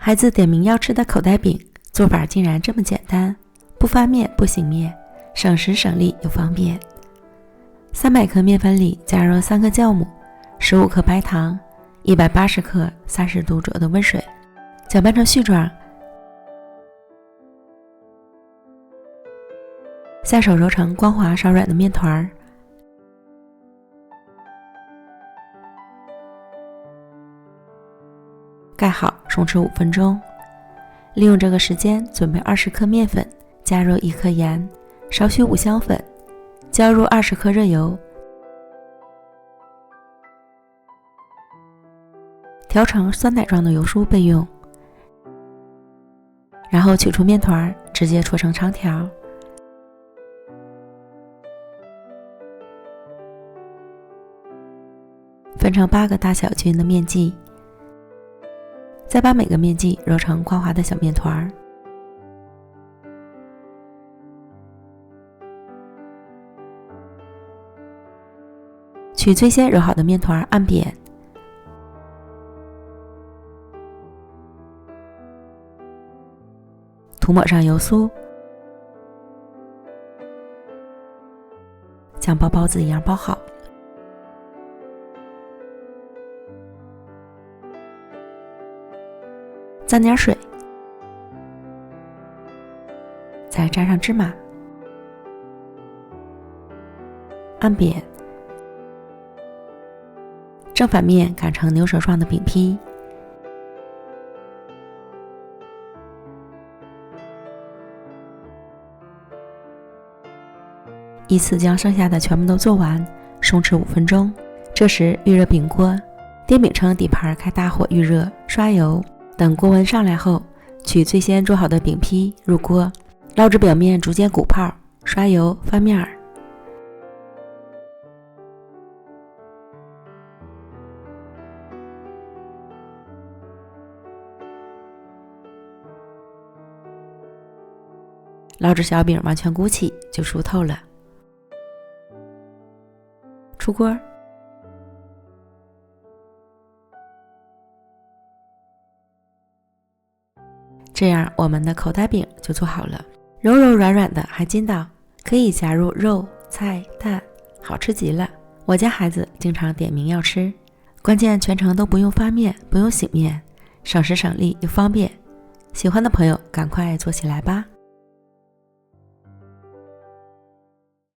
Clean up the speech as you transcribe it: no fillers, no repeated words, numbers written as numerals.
孩子点名要吃的口袋饼，做法竟然这么简单，不翻面不醒面，省时省力又方便。300克面粉里加入3克酵母、15克白糖、180克30度左右的温水，搅拌成絮状。下手揉成光滑稍软的面团，盖好，松弛5分钟。利用这个时间准备20克面粉，加入1克盐，少许五香粉，浇入20克热油，调成酸奶状的油酥备用。然后取出面团，直接搓成长条。分成8个大小均匀的面剂，再把每个面剂揉成光滑的小面团。取最先揉好的面团按扁，涂抹上油酥，像包包子一样包好。沾点水，再沾上芝麻，按扁，正反面擀成牛舌状的饼坯，依次将剩下的全部都做完，松弛5分钟。这时预热饼锅，电饼铛底盘开大火预热，刷油。等锅温上来后，取最先做好的饼坯入锅，捞至表面逐渐鼓泡，刷油翻面儿。捞至小饼完全鼓起，就熟透了。出锅。这样我们的口袋饼就做好了，柔柔软软的，还筋道，可以加入肉、菜、蛋，好吃极了。我家孩子经常点名要吃，关键全程都不用发面，不用醒面，省时省力又方便。喜欢的朋友赶快做起来吧。